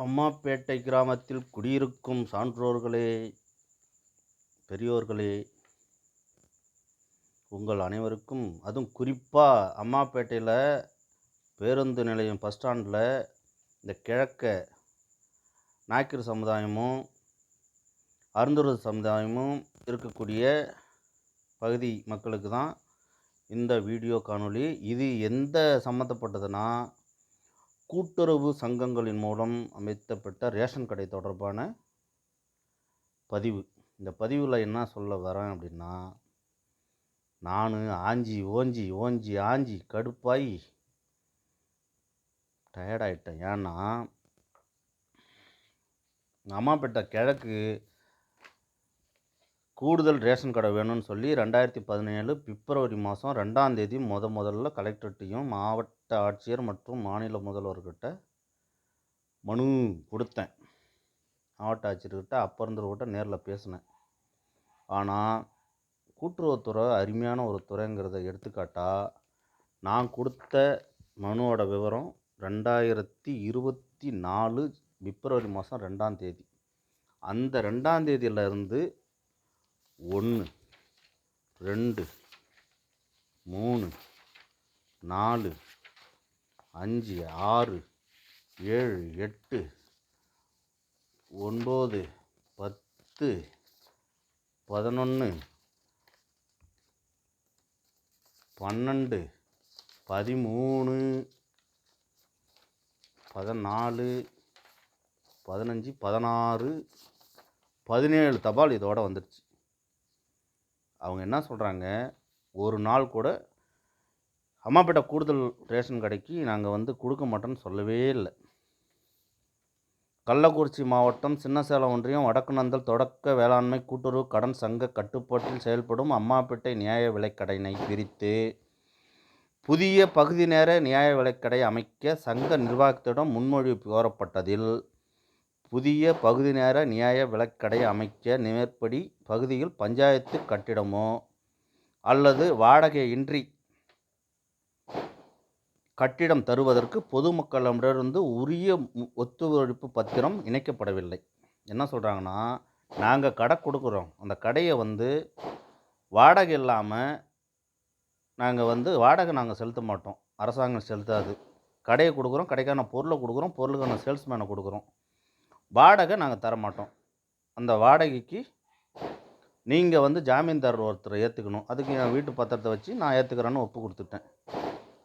அம்மாப்பேட்டை கிராமத்தில் குடியிருக்கும் சான்றோர்களே, பெரியோர்களே, உங்கள் அனைவருக்கும் அதுவும் குறிப்பா அம்மாப்பேட்டையில பேருந்து நிலையம் பஸ் ஸ்டாண்ட்ல இந்த கிழக்க நாயக்கர் சமுதாயமும், அருந்தொர் சமுதாயமும் இருக்கக்கூடிய பகுதி மக்களுக்கு தான் இந்த வீடியோ காணொளி. இது எந்த சம்மந்தப்பட்டதுன்னா, கூட்டுறவு சங்கங்களின் மூலம் அமைக்கப்பட்ட ரேஷன் கடை தொடர்பான பதிவு. இந்த பதிவில் என்ன சொல்ல வரேன் அப்படின்னா, நான் ஆஞ்சி ஓஞ்சி ஓஞ்சி ஆஞ்சி கடுப்பாகி டயர்டாயிட்டேன். ஏன்னா அம்மாப்பேட்டை கிழக்கு கூடுதல் ரேஷன் கடை வேணும்னு சொல்லி 2017 பிப்ரவரி மாதம் 2ஆம் தேதி முதல்ல கலெக்டர்கிட்டையும் மாவட்ட ஆட்சியர் மற்றும் மாநில முதல்வர்கிட்ட மனு கொடுத்தேன். மாவட்ட ஆட்சியர்கிட்ட அப்பறந்தவர்கிட்ட நேரில் பேசினேன். ஆனால் கூட்டுறவுத்துறை அருமையான ஒரு துறைங்கிறத எடுத்துக்காட்டா, நான் கொடுத்த மனுவோட விவரம் 2024 பிப்ரவரி மாதம் 2ஆம் தேதி. அந்த 2ஆம் தேதியிலிருந்து 1, 2, 3, 4, 5, 6, 7, 8, 9, 10, 11, 12, 13, 14, 15, 16, 17 தபால் இதோட வந்துடுச்சு. அவங்க என்ன சொல்கிறாங்க, ஒரு நாள் கூட அம்மாப்பேட்டை கூடுதல் ரேஷன் கடைக்கு நாங்கள் கொடுக்க மாட்டோன்னு சொல்லவே இல்லை. கள்ளக்குறிச்சி மாவட்டம் சின்னசேலம் ஒன்றியம் வடக்குநந்தல் தொடக்க வேளாண்மை கூட்டுறவு கடன் சங்க கட்டுப்பாட்டில் செயல்படும் அம்மாப்பேட்டை நியாய விலைக்கடையினை பிரித்து புதிய பகுதி நேர நியாய விலைக்கடை அமைக்க சங்க நிர்வாகத்திடம் முன்மொழிவு கோரப்பட்டதில், புதிய பகுதி நேர நியாய விலைக்கடை அமைக்க மேற்படி பகுதியில் பஞ்சாயத்து கட்டிடமோ அல்லது வாடகையின்றி கட்டிடம் தருவதற்கு பொதுமக்களிடமிருந்து உரிய ஒத்துழைப்பு பத்திரம் இணைக்கப்படவில்லை. என்ன சொல்கிறாங்கன்னா, நாங்கள் கடை கொடுக்குறோம், அந்த கடையை வாடகை இல்லாமல் நாங்கள் வாடகை நாங்கள் செலுத்த மாட்டோம், அரசாங்கம் செலுத்தாது. கடையை கொடுக்குறோம், கடைக்கான பொருளை கொடுக்குறோம், பொருளுக்கான சேல்ஸ்மேனை கொடுக்குறோம், வாடகை நாங்கள் தர மாட்டோம். அந்த வாடகைக்கு நீங்கள் ஜாமீன்தார் ஒருத்தரை ஏற்றுக்கணும். அதுக்கு என் வீட்டு பத்திரத்தை வச்சு நான் ஏற்றுக்கிறேன்னு ஒப்பு கொடுத்துட்டேன்.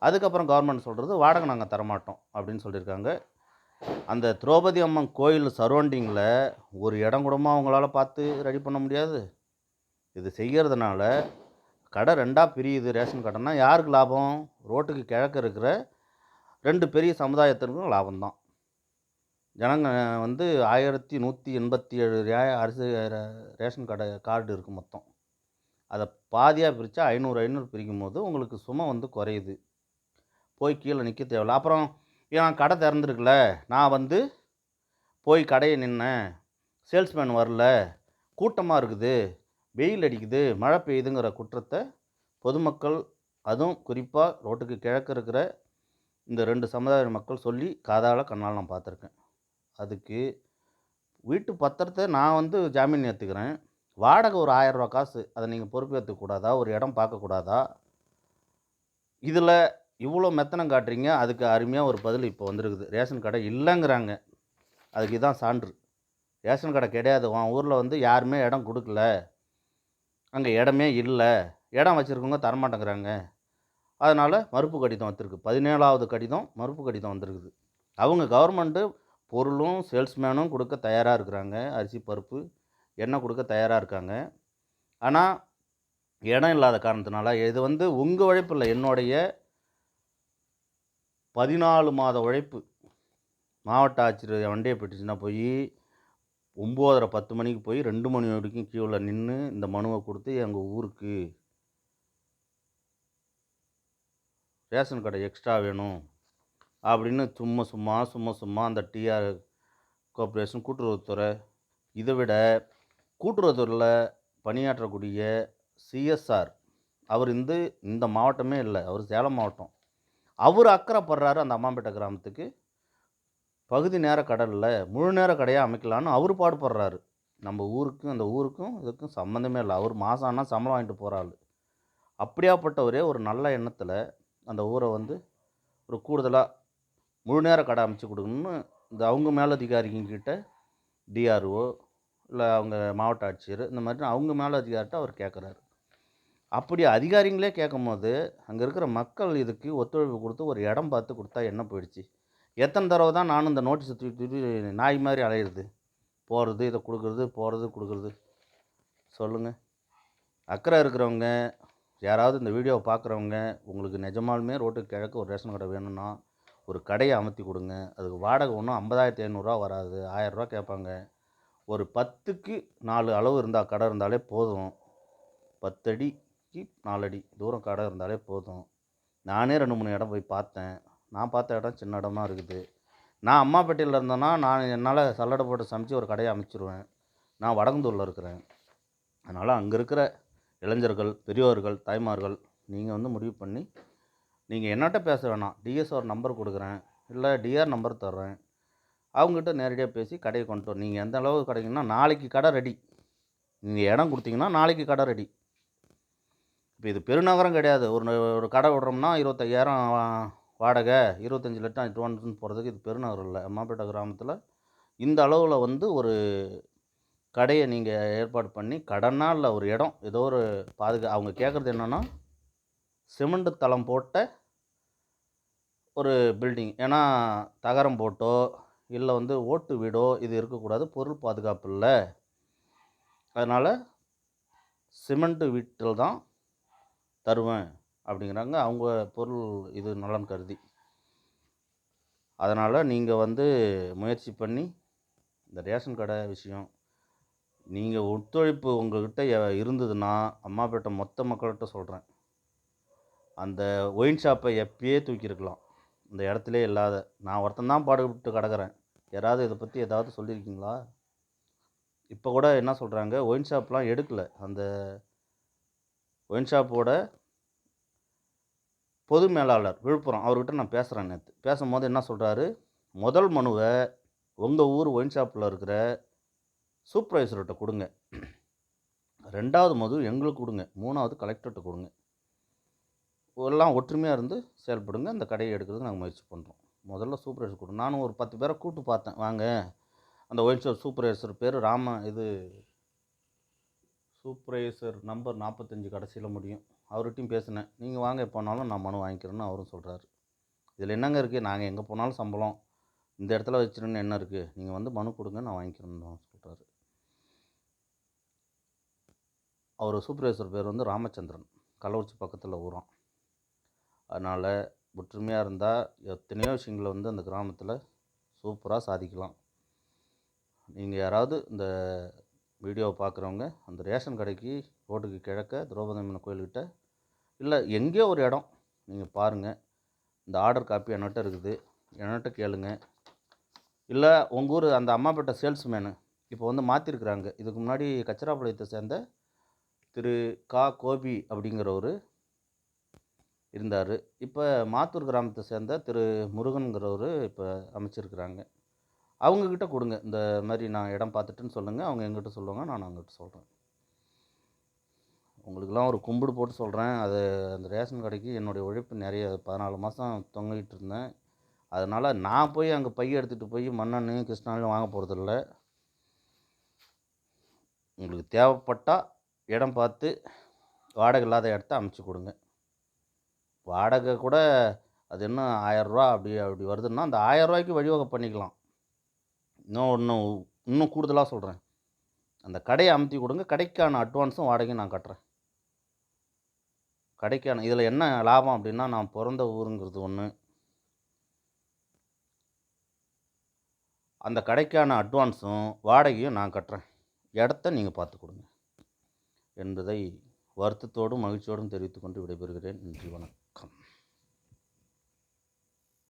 அதுக்கப்புறம் கவர்மெண்ட் சொல்கிறது வாடகை நாங்கள் தரமாட்டோம் அப்படின்னு சொல்லியிருக்காங்க. அந்த திரௌபதி அம்மன் கோயில் சரௌண்டிங்கில் ஒரு இடம் கூடமா அவங்களால பார்த்து ரெடி பண்ண முடியாது. இது செய்கிறதுனால கடை 2ஆக பிரியுது. ரேஷன் கடைன்னா யாருக்கு லாபம்? ரோட்டுக்கு கிழக்க இருக்கிற 2 பெரிய சமுதாயத்திற்கும் லாபம்தான். ஜனங்க 1187 அரிசி ரேஷன் கடை கார்டு இருக்குது மொத்தம். அதை பாதியாக பிரித்தா 500 பிரிக்கும் போது உங்களுக்கு சுமை குறையுது. போய் கீழே நிற்க தேவையில்ல. அப்புறம் ஏன் கடை திறந்துருக்குல, நான் போய் கடையை நின்னேன், சேல்ஸ்மேன் வரல, கூட்டமாக இருக்குது, வெயில் அடிக்குது, மழை பெய்யுதுங்கிற குற்றத்தை பொதுமக்கள், அதுவும் குறிப்பாக ரோட்டுக்கு கிழக்கு இருக்கிற இந்த 2 சமுதாய மக்கள் சொல்லி காதால் கண்ணால் நான் பார்த்துருக்கேன். அதுக்கு வீட்டு பத்திரத்தை நான் ஜாமீன் ஏற்றுக்கிறேன், வாடகை ஒரு 1000 ரூபா காசு, அதை நீங்கள் பொறுப்பேற்றுக்கூடாதா? ஒரு இடம் பார்க்கக்கூடாதா? இதில் இவ்வளோ மெத்தனம் காட்டுறீங்க. அதுக்கு அருமையாக ஒரு பதில் இப்போ வந்திருக்குது. ரேஷன் கடை இல்லைங்கிறாங்க. அதுக்கு இதான் சான்று. ரேஷன் கடை கிடையாது, உன் ஊரில் யாருமே இடம் கொடுக்கல, அங்கே இடமே இல்லை, இடம் வச்சுருக்கவங்க தரமாட்டேங்கிறாங்க, அதனால் மறுப்பு கடிதம் வந்திருக்கு. 17ஆவது கடிதம் மறுப்பு கடிதம் வந்திருக்குது. அவங்க கவர்மெண்ட்டு பொருளும் சேல்ஸ்மேனும் கொடுக்க தயாராக இருக்கிறாங்க, அரிசி பருப்பு எண்ணெய் கொடுக்க தயாராக இருக்காங்க. ஆனால் இடம் இல்லாத காரணத்தினால, இது உங்கள் உழைப்பு இல்லை, என்னுடைய 14 மாத உழைப்பு. மாவட்ட ஆட்சியர் வண்டியை பெற்றுச்சுன்னா போய் 9:30 10 மணிக்கு போய் 2 மணி வரைக்கும் கியூவில் நின்று இந்த மனுவை கொடுத்து எங்கள் ஊருக்கு ரேஷன் கடை எக்ஸ்ட்ரா வேணும் அப்படின்னு சும்மா அந்த டிஆர் கார்ப்பரேஷன் கூட்டுறவுத்துறை, இதை விட கூட்டுறவுத்துறையில் பணியாற்றக்கூடிய சிஎஸ்ஆர், அவர் இந்த மாவட்டமே இல்லை, அவர் சேலம் மாவட்டம், அவர் அக்கறைப்படுறாரு அந்த அம்மாப்பேட்டை கிராமத்துக்கு பகுதி நேர கடை இல்ல, முழு நேர கடையா அமைக்கலான்னு அவரு பாடுபடுறாரு. நம்ம ஊருக்கும் அந்த ஊருக்கும் இதுக்கும் சம்மந்தமே இல்ல. அவரு மாசம் ஆனா சம்பளம் வாங்கிட்டு போற ஆளு. அப்படியாப்பட்டவரே ஒரு நல்ல எண்ணத்தில அந்த ஊர வந்து ஒரு கூடுதலா முழு நேர கடை அமைச்சு குடுக்கணும்னு இந்த அவங்க மேலதிகாரிங்ககிட்ட டிஆர்ஓ, இல்ல அவங்க மாவட்ட ஆட்சியர் இந்த மாதிரி அவங்க மேலதிகாரிட்ட அவர் கேட்குறாரு. அப்படி அதிகாரிங்களே கேட்கும்போது, அங்க இருக்கிற மக்கள் இதுக்கு ஒத்துழைப்பு குடுத்து ஒரு இடம் பார்த்து குடுத்தா என்ன போயிடுச்சு? எத்தன தடவ தான் நானும் இந்த நோட்டீஸ தூக்கி தூக்கி நாய் மாரி அலையிறது? போறது, இத குடுக்குறது, போறது, குடுக்குறது. சொல்லுங்க. அக்கறை இருக்கிறவங்க, யாராவது இந்த வீடியோவ பார்க்குறவங்க, உங்களுக்கு நிஜமாலுமே ரோட்டுக்கு கிழக்க ஒரு ரேஷன் கடை வேணும்னா, ஒரு கடைய அமர்த்தி குடுங்க. அதுக்கு வாடகை ஒண்ணும் ரூ. 50,500 வராது. ரூ. 1000 கேட்பாங்க. ஒரு 10க்கு 4 அளவு இருந்தா கடை இருந்தாலே போதும். 10 அடிக்கு 4 அடி தூரம் கடை இருந்தாலே போதும். நானே 2, 3 இடம் போய் பார்த்தேன். நான் பார்த்த இடம் சின்ன இடமா இருக்குது. நான் அம்மாபேட்டையில இருந்தேன்னா, என்னால சல்லடை போட்டு சமைச்சு ஒரு கடைய அமைச்சிருவேன். நான் வடங்கந்தூர்ல இருக்கிறேன். அதனால அங்க இருக்கிற இளைஞர்கள், பெரியோர்கள், தாய்மார்கள், நீங்க வந்து முடிவு பண்ணி, நீங்க என்னாட்ட பேச வேணாம். டிஎஸ்ஓ நம்பர் குடுக்குறேன். இல்ல டிஆர் நம்பர் தர்றேன். அவங்ககிட்ட நேரடியா பேசி கடைய கொண்டு நீங்க எந்த அளவுக்கு கடைங்கன்னா, நாளைக்கு கடை ரெடி. நீங்க இடம் குடுத்தீங்கன்னா, நாளைக்கு கடை ரெடி. இப்ப இது பெருநகரம் கிடையாது. ஒரு கடை விடுறோம்னா 25,000 வாடகை, 25 லட்சம் அட்வான்ஸ்ன்னு போடுறதுக்கு இது பெருநகரம் இல்ல. அம்மாபேட்டை கிராமத்தில இந்த அளவுல வந்து ஒரு கடைய நீங்க ஏற்பாடு பண்ணி, கடனா இல்ல ஒரு இடம், ஏதோ ஒரு அவங்க கேட்கறது என்னன்னா, சிமெண்ட் தளம் போட்ட ஒரு பில்டிங். ஏன்னா, தகரம் போட்டோ, இல்ல வந்து ஓட்டு வீடோ இது இருக்கக்கூடாது. பொருள் பாதுகாப்பு இல்ல. அதனால சிமெண்ட் வீட்டில தான் தருவேன் அப்படிங்கிறாங்க. அவங்க பொருள் இது நலன் கருதி. அதனால நீங்க வந்து முயற்சி பண்ணி இந்த ரேஷன் கடை விஷயம், நீங்க ஒத்துழைப்பு உங்ககிட்ட இருந்ததுன்னா, அம்மாபேட்டை மொத்த மக்கள்கிட்ட சொல்றேன். அந்த ஒயின் ஷாப்பை எப்பயே தூக்கியிருக்கலாம். இந்த இடத்திலே இல்லாத. நான் ஒருத்தன் தான் பாடுபட்டு கிடக்கிறேன். யாராவது இத பத்தி ஏதாவது சொல்லியிருக்கீங்களா? இப்ப கூட என்ன சொல்றாங்க, ஒயின் ஷாப்லாம் எடுக்கல. அந்த ஒயின் ஷாப்போட பொது மேலாளர் விழுப்புரம் அவர்கிட்ட நான் பேசுறேன் நேத்து. பேசும்போது என்ன சொல்றாரு, முதல் மனுவ உங்க ஊர் ஒயின் ஷாப்ல இருக்கிற சூப்பர்வைசர்ட்ட குடுங்க. 2வது மனு எங்களுக்கு குடுங்க. 3வது கலெக்டர்ட்ட குடுங்க. எல்லாம் ஒற்றுமையா இருந்து செயல்படுங்க. இந்த கடைய எடுக்கிறதுக்கு நாங்க முயற்சி பண்றோம். முதல்ல சூப்பர்வைசர் குடுங்க. நானும் ஒரு 10 பேர கூப்பிட்டு பார்த்தேன். வாங்க, அந்த ஒயின் ஷாப் சூப்பர்வைசர் பேரு சூப்பர்வைசர் நம்பர் 45 கடைசியில முடியும். அவர்கிட்டயும் பேசினேன். நீங்க வாங்க எப்போனாலும் நான் மனு வாங்கிக்கிறேன்னு அவரும் சொல்றாரு. இதில என்னங்க இருக்கு? நாங்க எங்க போனாலும் சம்பளம். இந்த இடத்துல வச்சிருன்னு என்ன இருக்கு? நீங்க வந்து மனு குடுங்க, நான் வாங்கிக்கிறேன்னு சொல்றாரு. அவரு சூப்பர்வைசர் பேர் வந்து ராமச்சந்திரன். கள்ளக்குறிச்சி பக்கத்தில ஊராம். அதனால ஒற்றுமையா இருந்தா எத்தனையோ விஷயங்கள வந்து அந்த கிராமத்தில சூப்பரா சாதிக்கலாம். நீங்க யாராவது இந்த வீடியோவ பார்க்குறவங்க, அந்த ரேஷன் கடைக்கு ரோட்டுக்கு கிழக்க திரௌபதி அம்மன் கோயில்கிட்ட, இல்ல எங்கேயோ ஒரு இடம் நீங்க பாருங்க. இந்த ஆர்டர் காப்பி என்கிட்ட இருக்குது. என்கிட்ட கேளுங்க. இல்ல உங்க ஊர் அந்த அம்மாபேட்டை சேல்ஸ்மேனு இப்போ வந்து மாத்திருக்கிறாங்க. இதுக்கு முன்னாடி கச்சிராபாளையத்தை சேர்ந்த திரு கோபி அப்படிங்கிறவரு இருந்தாரு. இப்ப மாத்தூர் கிராமத்தை சேர்ந்த திரு முருகன்கிறவரு இப்ப அமைச்சிருக்கிறாங்க. அவங்க கிட்ட குடுங்க. இந்த மாரி நான் இடம் பார்த்துட்டேன்னு சொல்லுங்க. அவங்க என்கிட்ட சொல்லுவாங்க. நான் அவங்ககிட்ட சொல்றேன். உங்களுக்கெல்லாம் ஒரு கும்பிடு போட்டு சொல்றேன். அந்த ரேஷன் கடைக்கு என்னுடைய உழைப்பு நெறைய 14 மாசம் தொங்கிட்டு இருந்தேன். அதனால நான் போய் அங்க பை எடுத்துட்டு போய் மண்ணெண்ணையும், கிருஷ்ணாயிலும் வாங்க போறதில்ல. உங்களுக்கு தேவைப்பட்டா இடம் பார்த்து வாடகை இல்லாத இடத்த அமைச்சு குடுங்க. வாடகை கூட அது என்ன ரூ. 1000 அப்படி வருதுன்னா, அந்த ரூ. 1000க்கு வழிவகை பண்ணிக்கலாம். இன்னும் கூடுதலா சொல்றேன். அந்த கடைய அமர்த்தி குடுங்க. கடைக்கான அட்வான்ஸும் வாடகையும் நான் கட்டுறேன். கடைக்கான இதில என்ன லாபம் அப்படின்னா, நான் பொறந்த ஊருங்கிறது ஒண்ணு. அந்த கடைக்கான அட்வான்ஸும், வாடகையும் நான் கட்டுறேன். இடத்த நீங்க பார்த்து குடுங்க. என்பதை வருத்தத்தோடும், மகிழ்ச்சியோடும் தெரிவித்துக் கொண்டு விடைபெறுகிறேன். நன்றி, வணக்கம்.